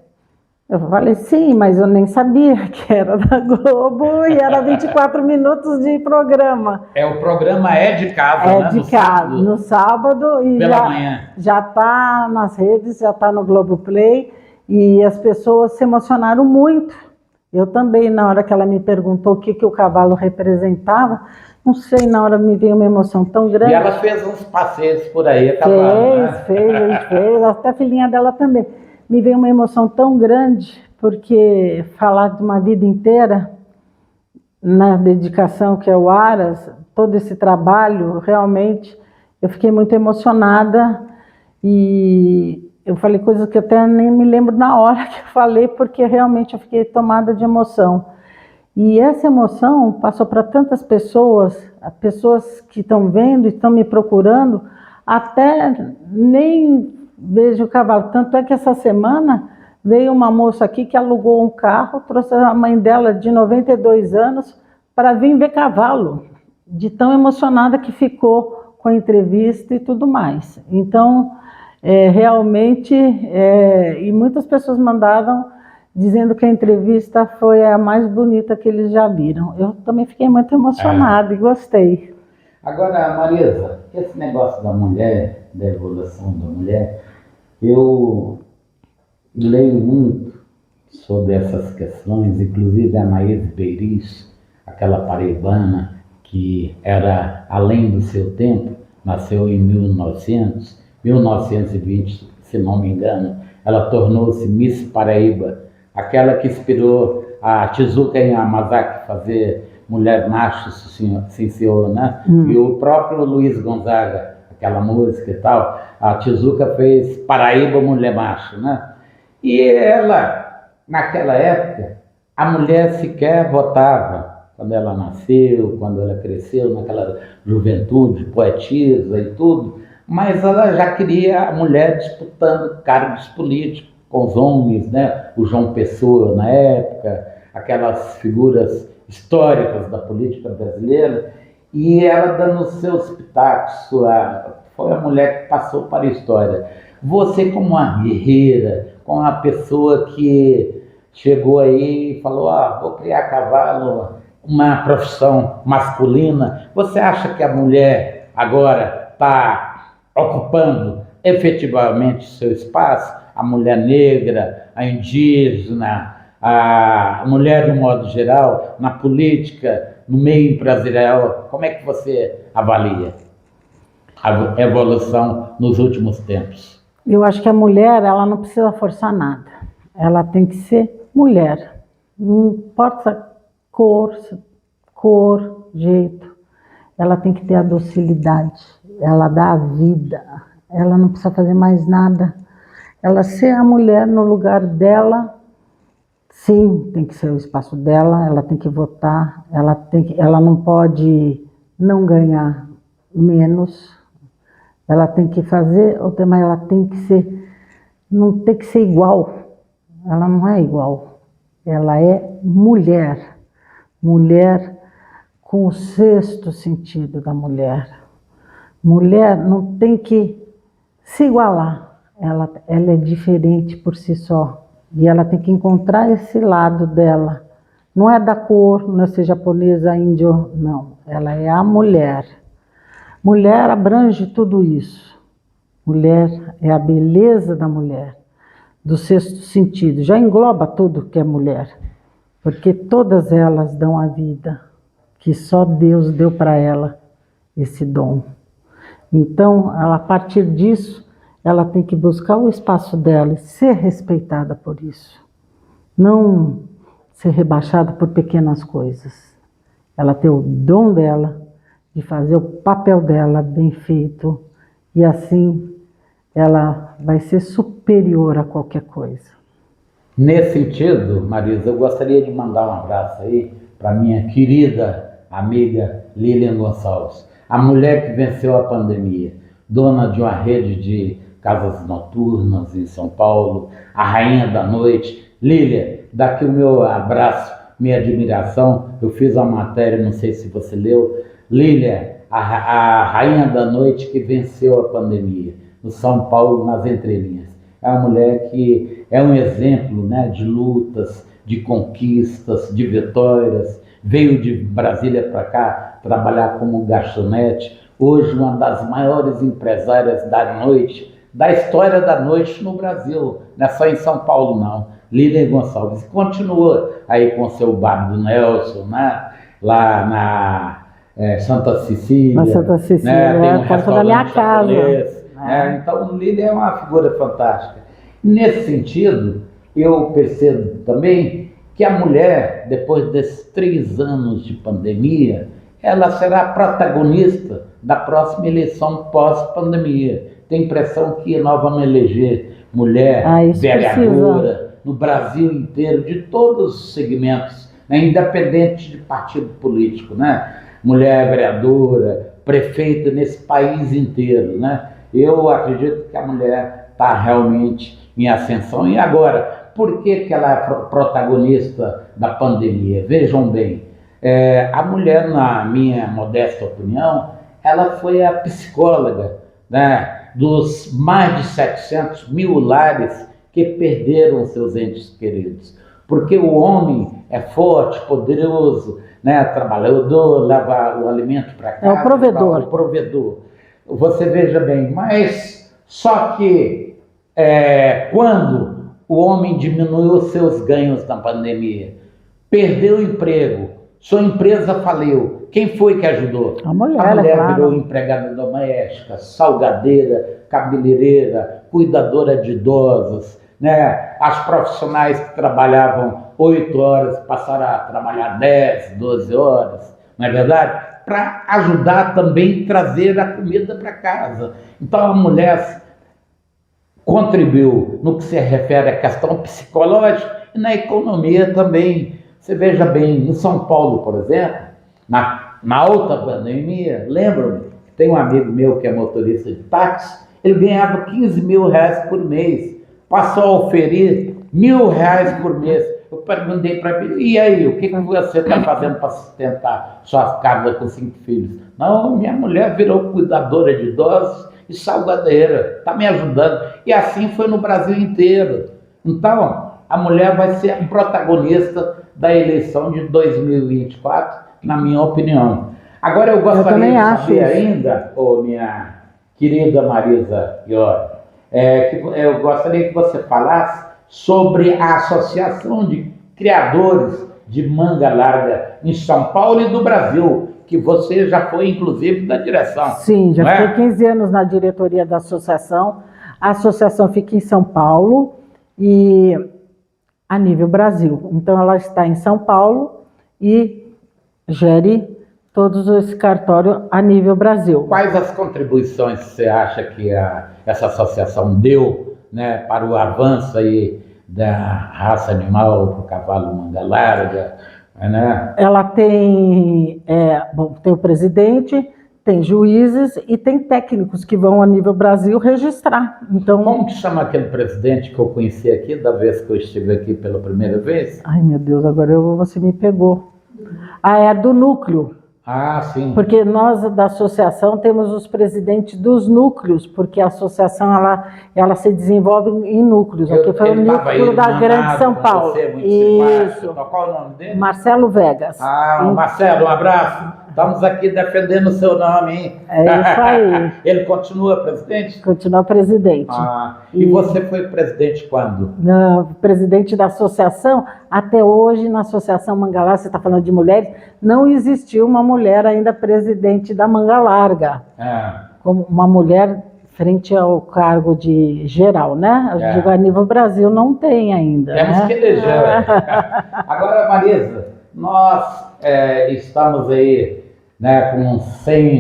Eu falei, sim, mas eu nem sabia que era da Globo e era 24 minutos de programa. O programa É de Casa, né? É de casa, no sábado. E pela manhã. Já está nas redes, já está no Globoplay e as pessoas se emocionaram muito. Eu também, na hora que ela me perguntou o que o cavalo representava, não sei, na hora me veio uma emoção tão grande. E ela fez uns passeios por aí, a cavalo, fez, até a filhinha dela também. Me veio uma emoção tão grande, porque falar de uma vida inteira, na dedicação que é o Aras, todo esse trabalho, realmente, eu fiquei muito emocionada e eu falei coisas que eu até nem me lembro na hora que eu falei, porque realmente eu fiquei tomada de emoção. E essa emoção passou para tantas pessoas, pessoas que estão vendo e estão me procurando, até nem vejo o cavalo. Tanto é que essa semana veio uma moça aqui que alugou um carro, trouxe a mãe dela de 92 anos para vir ver cavalo, de tão emocionada que ficou com a entrevista e tudo mais. Então, realmente, e muitas pessoas mandaram dizendo que a entrevista foi a mais bonita que eles já viram. Eu também fiquei muito emocionada e gostei. Agora, Marisa, esse negócio da mulher, da evolução da mulher, eu leio muito sobre essas questões, inclusive a Maíse Beiriz, aquela paraibana que era além do seu tempo, nasceu em 1920, se não me engano, ela tornou-se Miss Paraíba, aquela que inspirou a Tezuka Yamazaki fazer Mulher Macho, sim senhor, né? E o próprio Luiz Gonzaga, aquela música e tal, a Tezuka fez Paraíba Mulher Macho, né? E ela, naquela época, a mulher sequer votava, quando ela nasceu, quando ela cresceu, naquela juventude, poetisa e tudo, mas ela já queria a mulher disputando cargos políticos com os homens, né? O João Pessoa na época, aquelas figuras históricas da política brasileira, e ela dando os seus pitacos, foi a mulher que passou para a história. Você, como uma guerreira, como uma pessoa que chegou aí e falou, vou criar cavalo, uma profissão masculina, você acha que a mulher agora está ocupando efetivamente seu espaço? A mulher negra, a indígena, a mulher de um modo geral, na política, no meio empresarial, como é que você avalia a evolução nos últimos tempos? Eu acho que a mulher, ela não precisa forçar nada, ela tem que ser mulher, não importa cor, jeito, ela tem que ter a docilidade, ela dá a vida, ela não precisa fazer mais nada. Ela ser a mulher no lugar dela, sim, tem que ser o espaço dela, ela tem que votar, ela não pode não ganhar menos, ela tem que fazer, mas ela tem que ser, não tem que ser igual, ela não é igual, ela é mulher com o sexto sentido da mulher. Mulher não tem que se igualar, ela é diferente por si só. E ela tem que encontrar esse lado dela. Não é da cor, não é ser japonesa, índio, não. Ela é a mulher. Mulher abrange tudo isso. Mulher é a beleza da mulher, do sexto sentido. Já engloba tudo que é mulher, porque todas elas dão a vida, que só Deus deu para ela esse dom. Então, ela, a partir disso, ela tem que buscar o espaço dela e ser respeitada por isso. Não ser rebaixada por pequenas coisas. Ela tem o dom dela de fazer o papel dela bem feito e assim ela vai ser superior a qualquer coisa. Nesse sentido, Marisa, eu gostaria de mandar um abraço aí para minha querida amiga Lilian Gonçalves, a mulher que venceu a pandemia, dona de uma rede de casas noturnas em São Paulo, a rainha da noite. Lilian, daqui o meu abraço, minha admiração. Eu fiz uma matéria, não sei se você leu. Lilian, a rainha da noite que venceu a pandemia, no São Paulo, nas entrelinhas. É uma mulher que é um exemplo, né, de lutas, de conquistas, de vitórias. Veio de Brasília para cá trabalhar como garçonete. Hoje, uma das maiores empresárias da noite, da história da noite no Brasil. Não é só em São Paulo, não. Lilian Gonçalves. Continua aí com o seu bar do Nelson, né? Lá na Santa Cecília. Na Santa Cecília, né? Tem um restaurante da minha casa. Né? Então, Lilian é uma figura fantástica. Nesse sentido, eu percebo também que a mulher, depois desses 3 anos de pandemia, ela será protagonista da próxima eleição pós-pandemia. Tem impressão que nós vamos eleger mulher vereadora no Brasil inteiro, de todos os segmentos, né? Independente de partido político, né? Mulher vereadora, prefeita nesse país inteiro, né? Eu acredito que a mulher está realmente em ascensão. E agora, por que ela é protagonista da pandemia? Vejam bem, a mulher, na minha modesta opinião, ela foi a psicóloga, né, dos mais de 700 mil lares que perderam seus entes queridos. Porque o homem é forte, poderoso, né, trabalhador, leva o alimento para casa. É o provedor. O provedor. Você veja bem, mas só que quando o homem diminuiu os seus ganhos na pandemia, perdeu o emprego, sua empresa faliu, quem foi que ajudou? A mulher, claro. Virou empregada doméstica, salgadeira, cabeleireira, cuidadora de idosos, né? As profissionais que trabalhavam 8 horas passaram a trabalhar 10, 12 horas, não é verdade? Para ajudar também a trazer a comida para casa. Então a mulher contribuiu no que se refere à questão psicológica e na economia também. Você veja bem, em São Paulo, por exemplo, na alta pandemia, lembro-me, tem um amigo meu que é motorista de táxi, ele ganhava 15 mil reais por mês, passou a oferir R$1.000 por mês. Eu perguntei para ele, e aí, o que você está fazendo para sustentar sua casa com 5 filhos? Não, minha mulher virou cuidadora de idosos e salgadeira, está me ajudando. E assim foi no Brasil inteiro. Então, a mulher vai ser a protagonista da eleição de 2024, na minha opinião. Agora eu gostaria de saber ainda, minha querida Marisa Iori, eu gostaria que você falasse sobre a Associação de Criadores de Manga Larga em São Paulo e do Brasil, que você já foi, inclusive, da direção. Sim, já fiquei 15 anos na diretoria da associação. A associação fica em São Paulo e a nível Brasil. Então, ela está em São Paulo e gere todos os cartórios a nível Brasil. Quais as contribuições você acha que essa associação deu, né, para o avanço aí da raça animal, para o cavalo manga larga, né? Ela tem, tem o presidente, tem juízes e tem técnicos que vão a nível Brasil registrar. Então, como que chama aquele presidente que eu conheci aqui, da vez que eu estive aqui pela primeira vez? Ai, meu Deus, agora você me pegou. É do núcleo. Ah, sim. Porque nós da associação temos os presidentes dos núcleos, porque a associação ela se desenvolve em núcleos. Aqui foi o núcleo da Grande São Paulo. Isso. Qual é o nome dele? Marcelo Vegas. Marcelo, um abraço. Estamos aqui defendendo o seu nome, hein? É isso aí. Ele continua presidente? Continua presidente. E você foi presidente quando? Presidente da associação. Até hoje, na Associação Manga Larga, você está falando de mulheres, não existiu uma mulher ainda presidente da Manga Larga. Como uma mulher frente ao cargo de geral, né? Eu digo, a nível Brasil não tem ainda. Temos que eleger. Agora, Marisa, nós estamos aí, né, com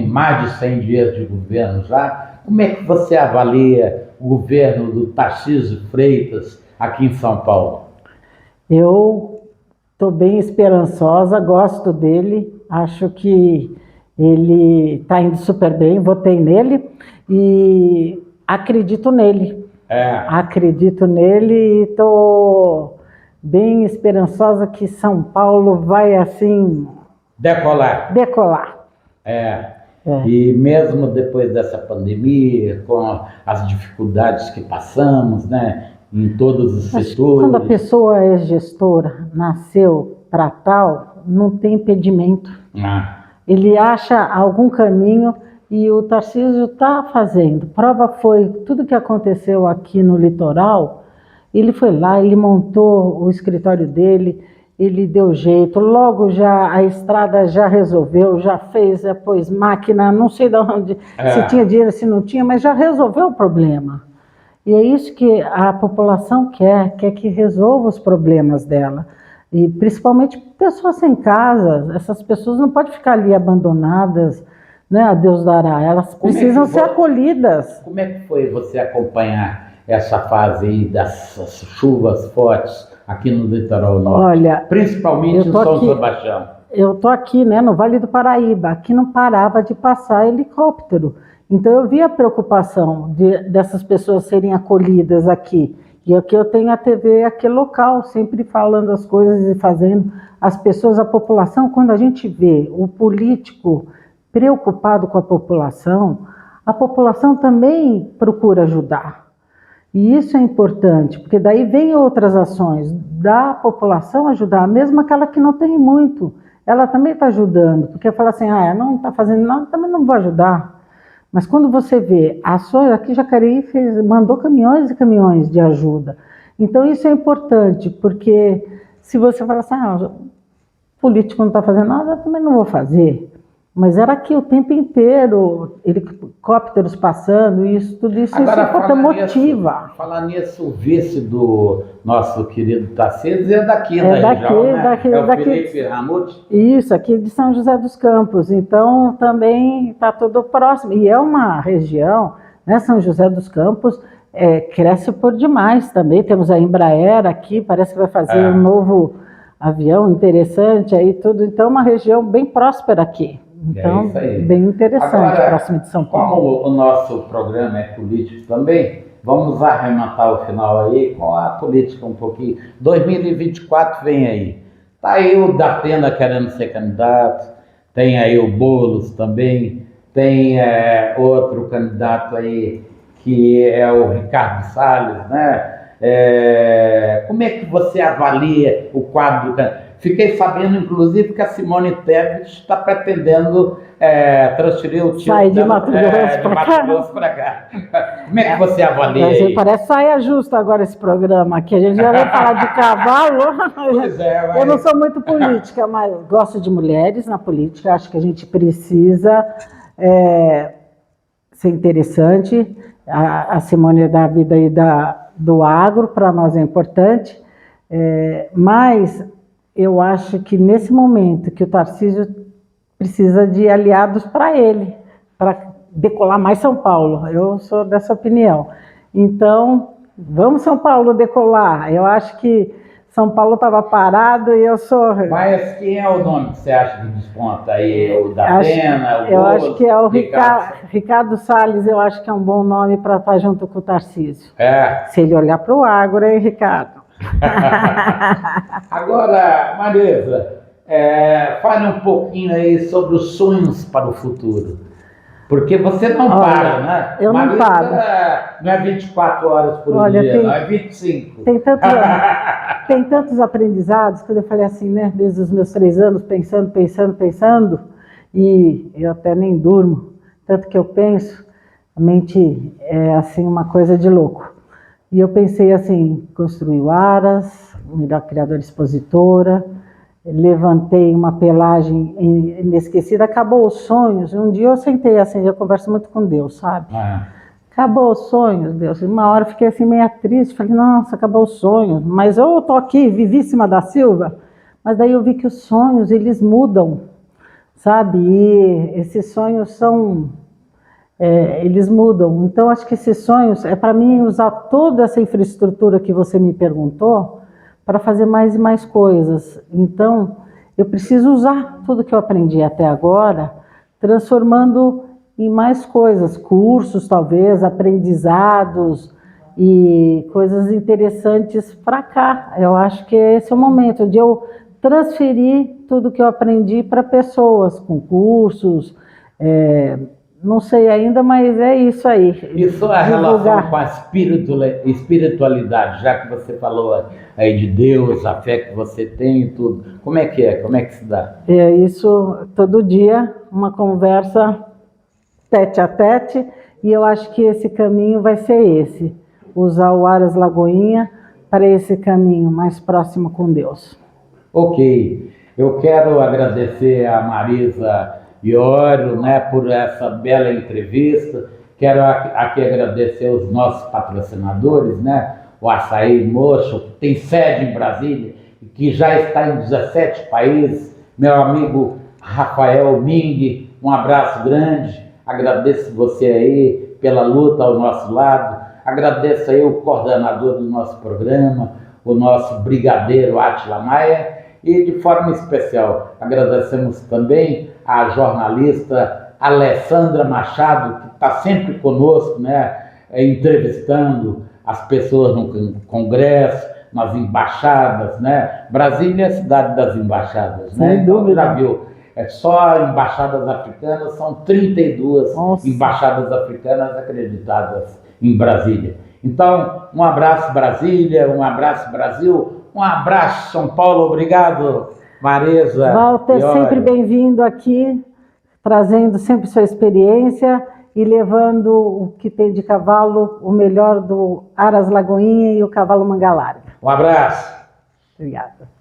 mais de 100 dias de governo já. Como é que você avalia o governo do Tarcísio Freitas aqui em São Paulo? Eu estou bem esperançosa, gosto dele, acho que ele está indo super bem, votei nele e acredito nele. Acredito nele e estou bem esperançosa que São Paulo vai assim... Decolar. E mesmo depois dessa pandemia, com as dificuldades que passamos, né, em todos os setores... Quando a pessoa é gestora, nasceu para tal, não tem impedimento. Ele acha algum caminho e o Tarcísio está fazendo. Prova foi tudo que aconteceu aqui no litoral, ele foi lá, ele montou o escritório dele, ele deu jeito, logo já a estrada já resolveu, já fez, pôs máquina, não sei de onde, se tinha dinheiro, se não tinha, mas já resolveu o problema. E é isso que a população quer que resolva os problemas dela. E principalmente pessoas sem casa, essas pessoas não podem ficar ali abandonadas, né, a Deus dará, elas precisam ser acolhidas. Como é que foi você acompanhar essa fase aí das chuvas fortes aqui no litoral norte? Olha, principalmente em São Sebastião. Eu estou aqui, né, no Vale do Paraíba, aqui não parava de passar helicóptero. Então eu vi a preocupação dessas pessoas serem acolhidas aqui. E aqui eu tenho a TV aqui local, sempre falando as coisas e fazendo. As pessoas, a população, quando a gente vê o político preocupado com a população também procura ajudar. E isso é importante, porque daí vem outras ações da população ajudar, mesmo aquela que não tem muito, ela também está ajudando, porque fala assim, não está fazendo nada, também não vou ajudar. Mas quando você vê ações, aqui Jacareí mandou caminhões e caminhões de ajuda. Então isso é importante, porque se você falar assim, o político não está fazendo nada, eu também não vou fazer. Mas era aqui o tempo inteiro, helicópteros passando, tudo isso motiva. Falar nisso, o vice do nosso querido Tarcísio é daqui da região, né? O Felipe Ramute. Isso, aqui de São José dos Campos. Então, também está tudo próximo. E é uma região, né, São José dos Campos, cresce por demais também. Temos a Embraer aqui, parece que vai fazer um novo avião interessante aí, tudo. Então, é uma região bem próspera aqui. Então, bem interessante. Agora, próximo de São Paulo. Como o nosso programa é político também, vamos arrematar o final aí com a política um pouquinho. 2024 vem aí. Está aí o Datena querendo ser candidato, tem aí o Boulos também, tem outro candidato aí que é o Ricardo Salles, né? Como é que você avalia o quadro do candidato? Fiquei sabendo, inclusive, que a Simone Tebet está pretendendo transferir o título. Sai de Mato Grosso para cá. Como é que você avalia isso? Parece saia justa agora esse programa aqui. A gente já vai falar de cavalo. Pois mas... Eu não sou muito política, mas gosto de mulheres na política. Acho que a gente precisa ser interessante. A Simone é da vida aí do agro, para nós é importante. Mas... eu acho que nesse momento que o Tarcísio precisa de aliados para ele, para decolar mais São Paulo. Eu sou dessa opinião. Então, vamos São Paulo decolar. Eu acho que São Paulo estava parado e eu sou... Mas quem é o nome que você acha que desponta aí? O Datena, o Boulos? Eu acho que é o Ricardo Salles, eu acho que é um bom nome para estar junto com o Tarcísio. Se ele olhar para o agro, hein, Ricardo? Agora, Marisa, fale um pouquinho aí sobre os sonhos para o futuro. Porque você não para, né? Eu não paro. Não é 24 horas por dia, não é 25. Tem tantos aprendizados, quando eu falei assim, né? Desde os meus 3 anos, pensando, e eu até nem durmo, tanto que eu penso, a mente é assim uma coisa de louco. E eu pensei assim, construir o Aras, melhor criadora expositora, levantei uma pelagem inesquecida, acabou os sonhos. Um dia eu sentei assim, eu converso muito com Deus, sabe? Acabou os sonhos, Deus. Uma hora eu fiquei assim meio triste, falei, nossa, acabou os sonhos. Mas eu tô aqui, vivíssima da Silva, mas daí eu vi que os sonhos, eles mudam, sabe? E esses sonhos são... eles mudam. Então, acho que esses sonhos é para mim usar toda essa infraestrutura que você me perguntou para fazer mais e mais coisas. Então, eu preciso usar tudo que eu aprendi até agora, transformando em mais coisas, cursos talvez, aprendizados e coisas interessantes para cá. Eu acho que esse é o momento de eu transferir tudo que eu aprendi para pessoas, com cursos, não sei ainda, mas é isso aí. Isso é a relação com a espiritualidade, já que você falou aí de Deus, a fé que você tem e tudo. Como é que é? Como é que se dá? É isso, todo dia, uma conversa tete a tete, e eu acho que esse caminho vai ser esse. Usar o Aras Lagoinha para esse caminho mais próximo com Deus. Ok. Eu quero agradecer a Marisa Iorio, né, por essa bela entrevista. Quero aqui agradecer os nossos patrocinadores, né, o Açaí Mocho, que tem sede em Brasília e que já está em 17 países. Meu amigo Rafael Ming, um abraço grande. Agradeço você aí pela luta ao nosso lado. Agradeço aí o coordenador do nosso programa, o nosso brigadeiro Átila Maia. E de forma especial, agradecemos também a jornalista Alessandra Machado, que está sempre conosco, né, entrevistando as pessoas no Congresso, nas embaixadas, né? Brasília é a cidade das embaixadas, né? Então, já viu, só embaixadas africanas, são 32 Nossa. Embaixadas africanas acreditadas em Brasília. Então, um abraço Brasília, um abraço Brasil, um abraço São Paulo, obrigado Marisa. Walter, sempre bem-vindo aqui, trazendo sempre sua experiência e levando o que tem de cavalo, o melhor do Aras Lagoinha e o cavalo Manga Larga. Um abraço. Obrigada.